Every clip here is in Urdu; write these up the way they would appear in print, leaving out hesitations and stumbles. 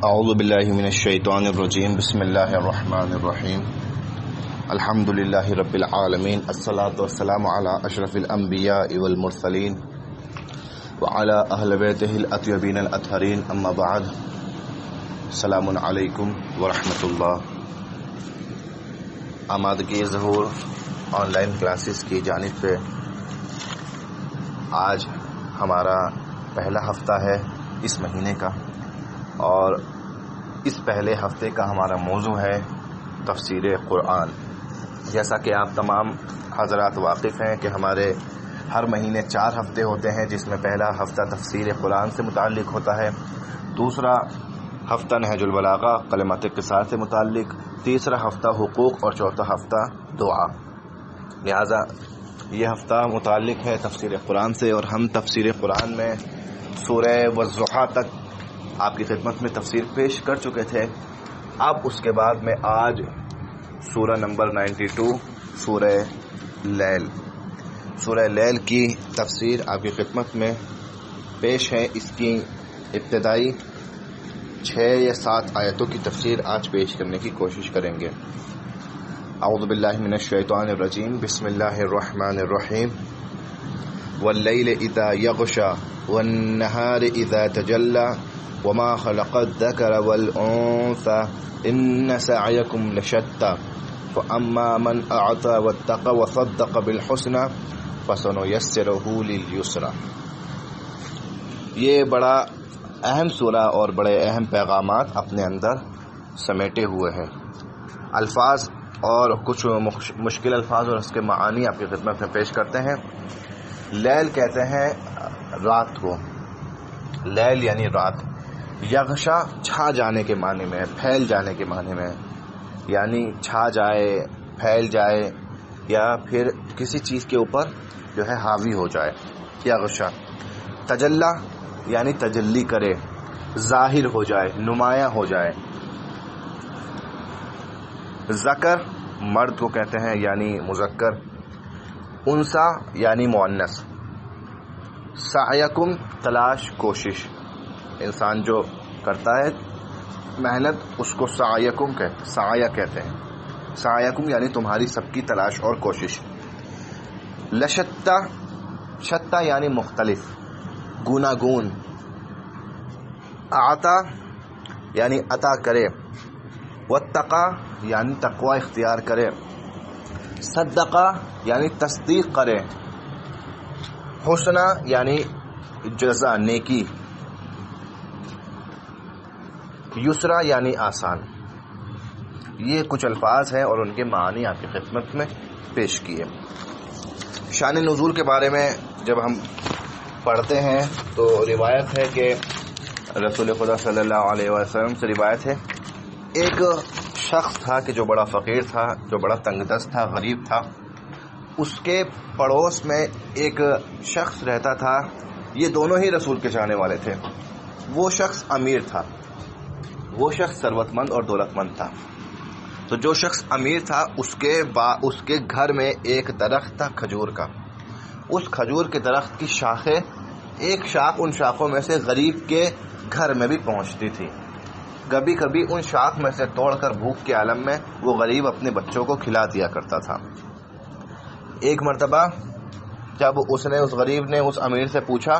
اعوذ باللہ من الشیطان الرجیم بسم اللہ الرحمن الرحیم الحمد للہ رب العالمین الصلاۃ والسلام علی اشرف الانبیاء والمرسلین وعلی اہل بیتہ الاطیبین الاطہرین اما بعد السلام علیکم ورحمۃ اللہ۔ آمادگی ظہور آن لائن کلاسز کی جانب سے آج ہمارا پہلا ہفتہ ہے اس مہینے کا، اور اس پہلے ہفتے کا ہمارا موضوع ہے تفسیر قرآن۔ جیسا کہ آپ تمام حضرات واقف ہیں کہ ہمارے ہر مہینے 4 ہفتے ہوتے ہیں، جس میں پہلا ہفتہ تفسیر قرآن سے متعلق ہوتا ہے، دوسرا ہفتہ نہج البلاغہ کلمات قصار سے متعلق، تیسرا ہفتہ حقوق اور چوتھا ہفتہ دعا۔ لہذا یہ ہفتہ متعلق ہے تفسیر قرآن سے، اور ہم تفسیر قرآن میں سورہ والضحیٰ تک آپ کی خدمت میں تفسیر پیش کر چکے تھے۔ اب اس کے بعد میں آج سورہ نمبر 92 سورہ لیل کی تفسیر آپ کی خدمت میں پیش ہے۔ اس کی ابتدائی 6 یا 7 آیتوں کی تفسیر آج پیش کرنے کی کوشش کریں گے۔ اعوذ باللہ من الشیطان الرجیم بسم اللہ الرحمن الرحیم واللیل اذا یغشی والنہار اذا تجلی وما خلق الذکر والانثى ان سعیکم لشتی فاما من اعطى واتقى وصدق بالحسنى فسنيسره لليسرى۔ یہ بڑا اہم سورہ اور بڑے اہم پیغامات اپنے اندر سمیٹے ہوئے ہیں۔ الفاظ اور کچھ مشکل الفاظ اور اس کے معانی آپ کی خدمت میں پیش کرتے ہیں۔ لیل کہتے ہیں رات کو، لیل یعنی رات۔ یغشا چھا جانے کے معنی میں، پھیل جانے کے معنی میں، یعنی چھا جائے، پھیل جائے، یا پھر کسی چیز کے اوپر جو ہے حاوی ہو جائے۔ یغشا تجلی یعنی تجلی کرے، ظاہر ہو جائے، نمایاں ہو جائے۔ ذکر مرد کو کہتے ہیں یعنی مذکر، انثی یعنی مؤنث۔ سعیکم تلاش، کوشش، انسان جو کرتا ہے محنت اس کو سعیکم کہتے ہیں۔ سعیکم یعنی تمہاری سب کی تلاش اور کوشش۔ لشتی، شتی یعنی مختلف، گوناگون۔ اعطا یعنی عطا کرے، واتقى یعنی تقوی اختیار کرے، صدقہ یعنی تصدیق کرے، حسنہ یعنی جزا، نیکی، یسرا یعنی آسان۔ یہ کچھ الفاظ ہیں اور ان کے معانی آپ کی خدمت میں پیش کیے۔ شان نزول کے بارے میں جب ہم پڑھتے ہیں تو روایت ہے کہ رسول خدا صلی اللہ علیہ وسلم سے روایت ہے، ایک شخص تھا کہ جو بڑا فقیر تھا، جو بڑا تنگ دست تھا، غریب تھا۔ اس کے پڑوس میں ایک شخص رہتا تھا، یہ دونوں ہی رسول کے چاہنے والے تھے۔ وہ شخص امیر تھا، وہ شخص ثروت مند اور دولت مند تھا۔ تو جو شخص امیر تھا اس کے گھر میں ایک درخت تھا کھجور کا۔ اس کھجور کے درخت کی شاخیں، ایک شاخ ان شاخوں میں سے غریب کے گھر میں بھی پہنچتی تھی۔ کبھی کبھی ان شاخ میں سے توڑ کر بھوک کے عالم میں وہ غریب اپنے بچوں کو کھلا دیا کرتا تھا۔ ایک مرتبہ جب اس غریب نے اس امیر سے پوچھا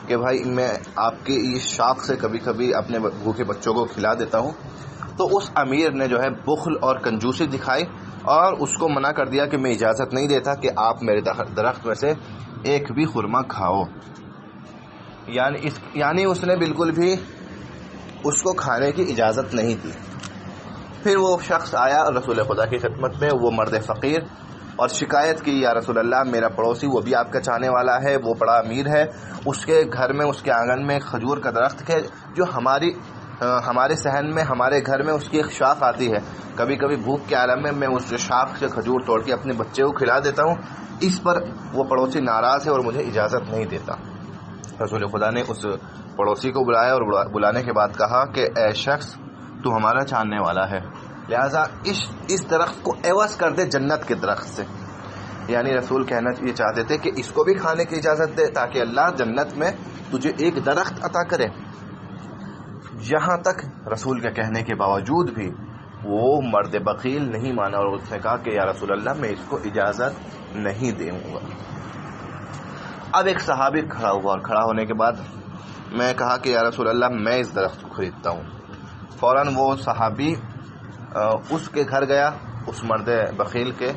کہ بھائی میں آپ کی اس شاخ سے کبھی کبھی اپنے بھوکے بچوں کو کھلا دیتا ہوں، تو اس امیر نے جو ہے بخل اور کنجوسی دکھائی اور اس کو منع کر دیا کہ میں اجازت نہیں دیتا کہ آپ میرے درخت میں سے ایک بھی خرما کھاؤ۔ یعنی اس نے بالکل بھی اس کو کھانے کی اجازت نہیں دی۔ پھر وہ شخص آیا رسول خدا کی خدمت میں، وہ مرد فقیر، اور شکایت کی، یا رسول اللہ میرا پڑوسی وہ بھی آپ کا چاہنے والا ہے، وہ بڑا امیر ہے، اس کے گھر میں، اس کے آنگن میں کھجور کا درخت ہے جو ہمارے صحن میں، ہمارے گھر میں اس کی ایک شاخ آتی ہے، کبھی کبھی بھوک کے عالم میں اس شاخ سے کھجور توڑ کے اپنے بچے کو کھلا دیتا ہوں، اس پر وہ پڑوسی ناراض ہے اور مجھے اجازت نہیں دیتا۔ رسول خدا نے اس پڑوسی کو بلایا، اور بلانے کے بعد کہا کہ اے شخص تو ہمارا چاہنے والا ہے، لہذا اس درخت کو عوض کر دے جنت کے درخت سے۔ یعنی رسول کہنا یہ چاہتے تھے کہ اس کو بھی کھانے کی اجازت دے تاکہ اللہ جنت میں تجھے ایک درخت عطا کرے۔ یہاں تک رسول کے کہنے کے باوجود بھی وہ مرد بخیل نہیں مانا اور اس نے کہا کہ یا رسول اللہ میں اس کو اجازت نہیں دوں گا۔ اب ایک صحابی کھڑا ہوا اور کھڑا ہونے کے بعد میں کہا کہ یا رسول اللہ میں اس درخت کو خریدتا ہوں۔ فوراً وہ صحابی اس کے گھر گیا، اس مرد بخیل کے،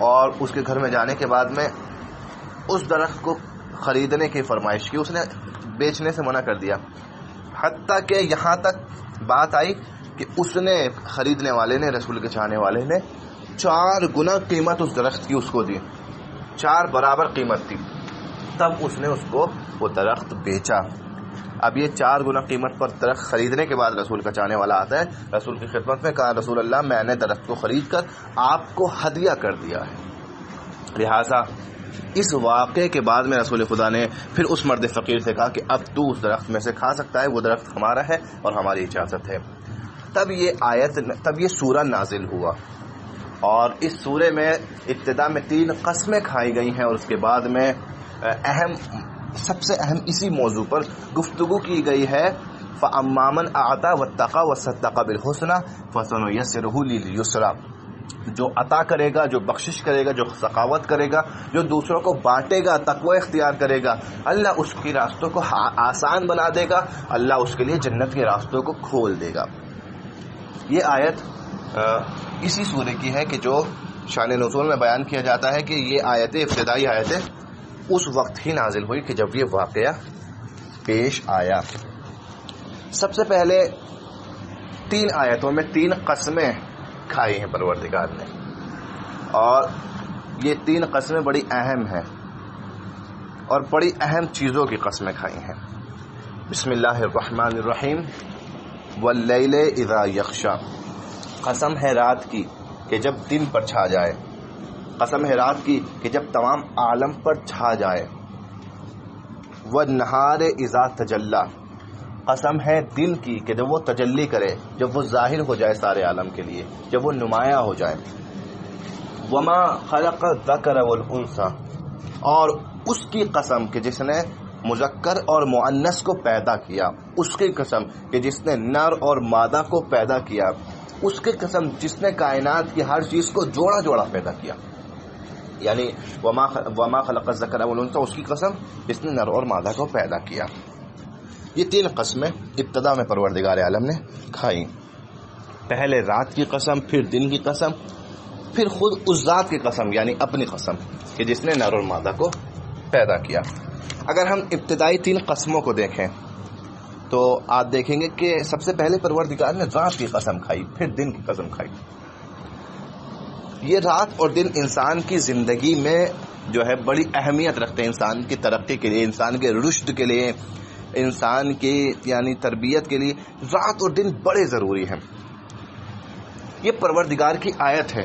اور اس کے گھر میں جانے کے بعد میں اس درخت کو خریدنے کی فرمائش کی، اس نے بیچنے سے منع کر دیا، حتیٰ کہ یہاں تک بات آئی کہ اس نے خریدنے والے نے، رسول کے چاہنے والے نے 4 گنا قیمت اس درخت کی اس کو دی، 4 برابر قیمت تھی، تب اس نے اس کو وہ درخت بیچا۔ اب یہ 4 گنا قیمت پر درخت خریدنے کے بعد رسول کا چاہنے والا آتا ہے رسول کی خدمت میں، کہا رسول اللہ میں نے درخت کو خرید کر آپ کو ہدیہ کر دیا ہے۔ لہٰذا اس واقعے کے بعد میں رسول خدا نے پھر اس مرد فقیر سے کہا کہ اب تو اس درخت میں سے کھا سکتا ہے، وہ درخت ہمارا ہے اور ہماری اجازت ہے۔ تب یہ سورہ نازل ہوا، اور اس سورے میں ابتدا میں 3 قسمیں کھائی گئی ہیں، اور اس کے بعد میں سب سے اہم اسی موضوع پر گفتگو کی گئی ہے، فَأَمَّا مَنْ أَعْطَىٰ وَاتَّقَىٰ وَصَدَّقَ بِالْحُسْنَىٰ فَسَنُيَسِّرُهُ لِلْيُسْرَىٰ۔ جو عطا کرے گا، جو بخشش کرے گا، جو سخاوت کرے گا، جو دوسروں کو بانٹے گا، تقوی اختیار کرے گا، اللہ اس کے راستوں کو آسان بنا دے گا، اللہ اس کے لیے جنت کے راستوں کو کھول دے گا۔ یہ آیت اسی سورے کی ہے کہ جو شان نزول میں بیان کیا جاتا ہے کہ یہ آیتیں، ابتدائی آیتیں اس وقت ہی نازل ہوئی کہ جب یہ واقعہ پیش آیا۔ سب سے پہلے 3 آیتوں میں 3 قسمیں کھائی ہیں پروردگار نے، اور یہ 3 قسمیں بڑی اہم ہیں اور بڑی اہم چیزوں کی قسمیں کھائی ہیں۔ بسم اللہ الرحمن الرحیم۔ واللیل اذا یغشی، قسم ہے رات کی کہ جب دن پر چھا جائے، قسم ہے رات کی کہ جب تمام عالم پر چھا جائے۔ والنہار اذا تجلی، قسم ہے دن کی کہ جب وہ تجلی کرے، جب وہ ظاہر ہو جائے سارے عالم کے لیے، جب وہ نمایاں ہو جائے۔ وما خلق الذکر والانثی، اور اس کی قسم کہ جس نے مذکر اور مؤنث کو پیدا کیا، اس کی قسم کہ جس نے نر اور مادہ کو پیدا کیا، اس کی قسم جس نے کائنات کی ہر چیز کو جوڑا جوڑا پیدا کیا، یعنی وما خلق الذکر والانثی، اس کی قسم جس نے نر اور مادہ کو پیدا کیا۔ یہ 3 قسمیں ابتدا میں پروردگار عالم نے کھائی، پہلے رات کی قسم، پھر دن کی قسم، پھر خود اس ذات کی قسم یعنی اپنی قسم کہ جس نے نر اور مادہ کو پیدا کیا۔ اگر ہم ابتدائی 3 قسموں کو دیکھیں تو آپ دیکھیں گے کہ سب سے پہلے پروردگار نے رات کی قسم کھائی، پھر دن کی قسم کھائی۔ یہ رات اور دن انسان کی زندگی میں جو ہے بڑی اہمیت رکھتے ہیں، انسان کی ترقی کے لیے، انسان کے رشد کے لیے، انسان کی یعنی تربیت کے لیے رات اور دن بڑے ضروری ہیں۔ یہ پروردگار کی آیت ہے،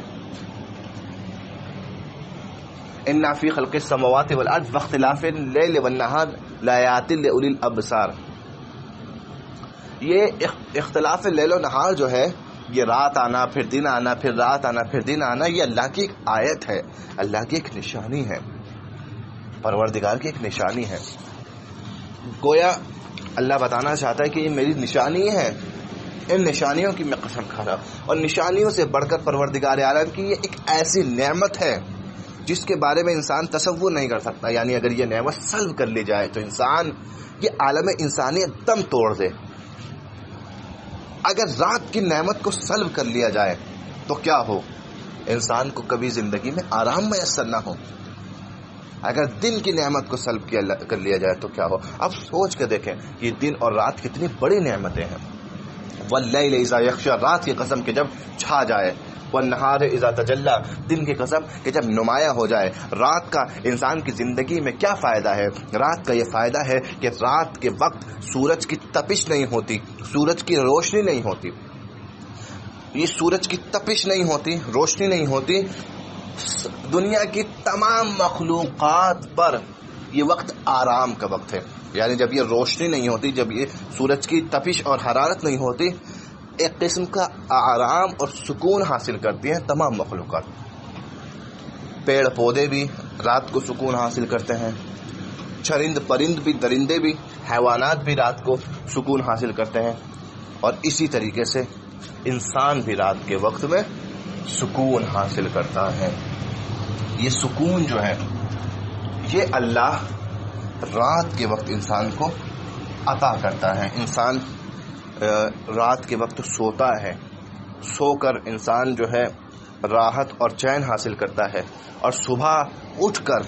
اِنَّ فِي خَلْقِ السَّمَاوَاتِ وَالْأَرْضِ وَاخْتِلَافِ اللَّيْلِ وَالنَّهَارِ لَآيَاتٍ لِأُولِي الْأَبْصَارِ۔ یہ اختلاف لیل و نہار جو ہے، یہ رات آنا پھر دن آنا، پھر رات آنا پھر دن آنا، یہ اللہ کی ایک آیت ہے، اللہ کی ایک نشانی ہے، پروردگار کی ایک نشانی ہے۔ گویا اللہ بتانا چاہتا ہے کہ یہ میری نشانی ہے، ان نشانیوں کی میں قسم کھا رہا ہوں، اور نشانیوں سے بڑھ کر پروردگار عالم کی یہ ایک ایسی نعمت ہے جس کے بارے میں انسان تصور نہیں کر سکتا، یعنی اگر یہ نعمت سلب کر لی جائے تو انسان یہ عالم انسانیت دم توڑ دے۔ اگر رات کی نعمت کو سلب کر لیا جائے تو کیا ہو، انسان کو کبھی زندگی میں آرام میسر نہ ہو۔ اگر دن کی نعمت کو سلب کر لیا جائے تو کیا ہو۔ اب سوچ کے دیکھیں یہ دن اور رات کتنی بڑی نعمتیں ہیں۔ واللیل اذا یغشی، رات کی قسم کہ جب چھا جائے، والنہار اذا تجلی، دن کی قسم کہ جب نمایاں ہو جائے۔ رات کا انسان کی زندگی میں کیا فائدہ ہے؟ رات کا یہ فائدہ ہے کہ رات کے وقت سورج کی تپش نہیں ہوتی، سورج کی روشنی نہیں ہوتی، یہ سورج کی تپش نہیں ہوتی، روشنی نہیں ہوتی۔ دنیا کی تمام مخلوقات پر یہ وقت آرام کا وقت ہے، یعنی جب یہ روشنی نہیں ہوتی، جب یہ سورج کی تپش اور حرارت نہیں ہوتی، ایک قسم کا آرام اور سکون حاصل کرتی ہیں تمام مخلوقات۔ پیڑ پودے بھی رات کو سکون حاصل کرتے ہیں، چرند پرند بھی، درندے بھی، حیوانات بھی رات کو سکون حاصل کرتے ہیں، اور اسی طریقے سے انسان بھی رات کے وقت میں سکون حاصل کرتا ہے۔ یہ سکون جو ہے یہ اللہ رات کے وقت انسان کو عطا کرتا ہے۔ انسان رات کے وقت سوتا ہے، سو کر انسان جو ہے راحت اور چین حاصل کرتا ہے، اور صبح اٹھ کر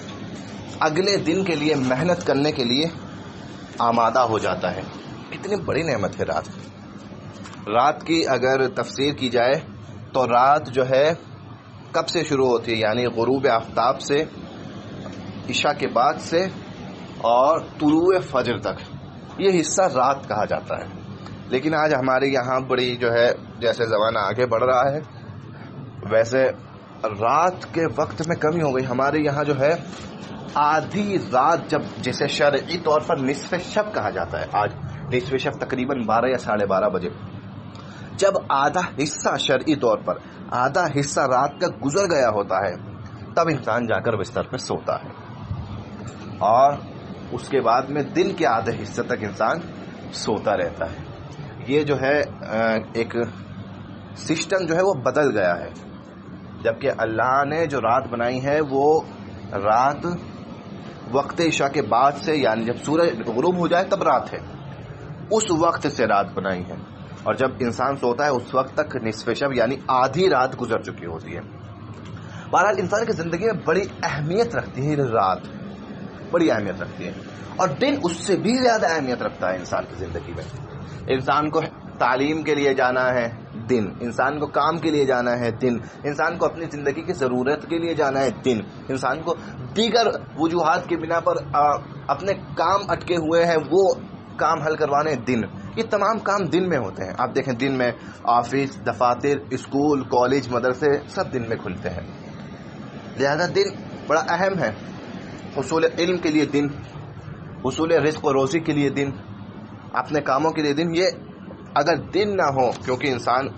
اگلے دن کے لیے محنت کرنے کے لیے آمادہ ہو جاتا ہے۔ کتنی بڑی نعمت ہے رات۔ رات کی اگر تفسیر کی جائے تو رات جو ہے کب سے شروع ہوتی ہے، یعنی غروب آفتاب سے، عشاء کے بعد سے اور طلوع فجر تک، یہ حصہ رات کہا جاتا ہے۔ لیکن آج ہمارے یہاں بڑی جو ہے جیسے زمانہ آگے بڑھ رہا ہے ویسے رات کے وقت میں کمی ہو گئی۔ ہمارے یہاں جو ہے آدھی رات، جب جسے شرعی طور پر نصف شب کہا جاتا ہے، آج نصف شب تقریباً 12 یا 12:30 بجے، جب آدھا حصہ شرعی طور پر آدھا حصہ رات کا گزر گیا ہوتا ہے، تب انسان جا کر بستر پہ سوتا ہے، اور اس کے بعد میں دن کے آدھے حصے تک انسان سوتا رہتا ہے۔ یہ جو ہے ایک سسٹم جو ہے وہ بدل گیا ہے، جبکہ اللہ نے جو رات بنائی ہے وہ رات وقت عشاء کے بعد سے، یعنی جب سورج غروب ہو جائے تب رات ہے، اس وقت سے رات بنائی ہے، اور جب انسان سوتا ہے اس وقت تک نصف شب یعنی آدھی رات گزر چکی ہوتی ہے۔ بہرحال انسان کی زندگی میں بڑی اہمیت رکھتی ہے رات، بڑی اہمیت رکھتی ہے، اور دن اس سے بھی زیادہ اہمیت رکھتا ہے انسان کی زندگی میں۔ انسان کو تعلیم کے لیے جانا ہے دن، انسان کو کام کے لیے جانا ہے دن، انسان کو اپنی زندگی کی ضرورت کے لیے جانا ہے دن، انسان کو دیگر وجوہات کی بنا پر اپنے کام اٹکے ہوئے ہیں وہ کام حل کروانے دن، یہ تمام کام دن میں ہوتے ہیں۔ آپ دیکھیں دن میں آفس، دفاتر، اسکول، کالج، مدرسے سب دن میں کھلتے ہیں، لہذا دن بڑا اہم ہے۔ حصول علم کے لیے دن، حصول رزق و روزی کے لیے دن، اپنے کاموں کے لیے دن۔ یہ اگر دن نہ ہو، کیونکہ انسان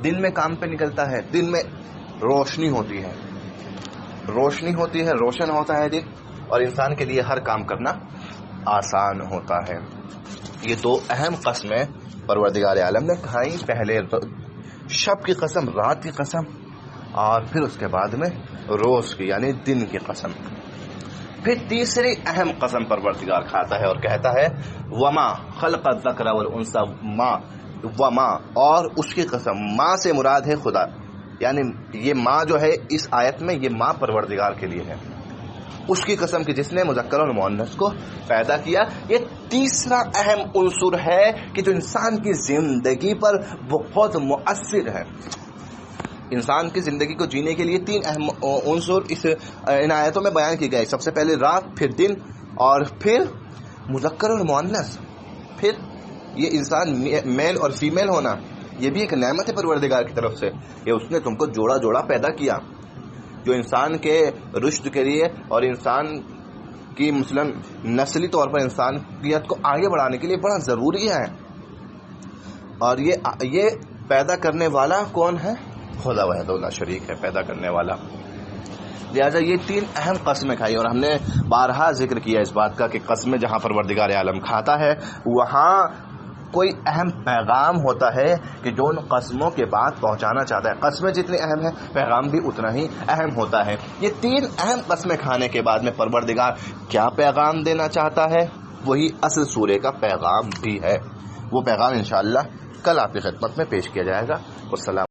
دن میں کام پہ نکلتا ہے، دن میں روشنی ہوتی ہے، روشنی ہوتی ہے، روشن ہوتا ہے دن، اور انسان کے لیے ہر کام کرنا آسان ہوتا ہے۔ یہ دو اہم قسمیں پروردگار عالم نے کھائی، پہلے شب کی قسم، رات کی قسم، اور پھر اس کے بعد میں روز کی یعنی دن کی قسم۔ پھر تیسری اہم قسم پروردگار کھاتا ہے اور کہتا ہے وما خلق الذکر والانثى، ما وما، اور اس کی قسم، ماں سے مراد ہے خدا، یعنی یہ ماں جو ہے اس آیت میں، یہ ماں پروردگار کے لیے ہے، اس کی قسم کی جس نے مذکر اور مؤنث کو پیدا کیا۔ یہ تیسرا اہم عنصر ہے کہ جو انسان کی زندگی پر بہت مؤثر ہے۔ انسان کی زندگی کو جینے کے لیے تین اہم عنصر ان آیتوں میں بیان کی گئے، سب سے پہلے رات، پھر دن، اور پھر مذکر اور مؤنث۔ پھر یہ انسان میل اور فیمیل ہونا، یہ بھی ایک نعمت ہے پروردگار کی طرف سے کہ اس نے تم کو جوڑا جوڑا پیدا کیا، جو انسان کے رشد کے لیے اور انسان کی مثلاً نسلی طور پر انسانیت کو آگے بڑھانے کے لیے بڑا ضروری ہے۔ اور یہ پیدا کرنے والا کون ہے؟ خدا وحدہ لا شریک ہے، پیدا کرنے والا۔ لہذا یہ تین اہم قسمیں کھائی، اور ہم نے بارہا ذکر کیا اس بات کا کہ قسمیں جہاں پروردگار عالم کھاتا ہے وہاں کوئی اہم پیغام ہوتا ہے کہ جو ان قسموں کے بعد پہنچانا چاہتا ہے۔ قسمیں جتنی اہم ہیں پیغام بھی اتنا ہی اہم ہوتا ہے۔ یہ تین اہم قسمیں کھانے کے بعد میں پروردگار کیا پیغام دینا چاہتا ہے، وہی اصل سورے کا پیغام بھی ہے۔ وہ پیغام انشاءاللہ کل آپ کی خدمت میں پیش کیا جائے گا۔ والسلام